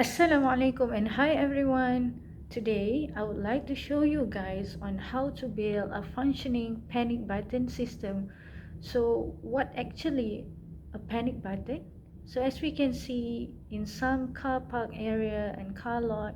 Assalamualaikum and hi everyone. Today I would like to show you guys on how to build a functioning panic button system. So what actually a panic button? So as we can see in some car park area and car lot,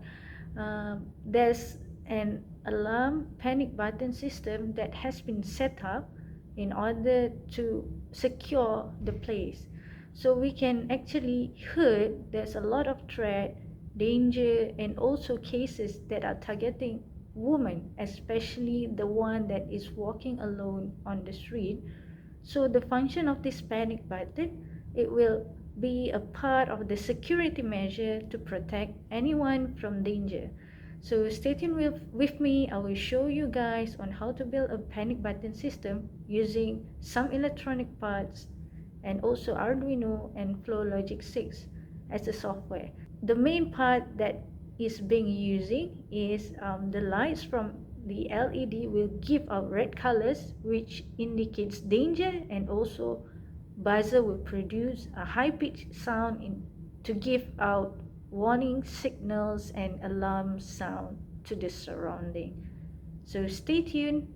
there's an alarm panic button system that has been set up in order to secure the place. So we can actually heard there's a lot of threat, danger, and also cases that are targeting women, especially the one that is walking alone on the street. So the function of this panic button, it will be a part of the security measure to protect anyone from danger. So stay tuned with me. I will show you guys on how to build a panic button system using some electronic parts and also Arduino and Flowlogic6 as a software. The main part that is being using is the lights from the LED will give out red colors, which indicates danger, and also buzzer will produce a high-pitched sound to give out warning signals and alarm sound to the surrounding. So stay tuned.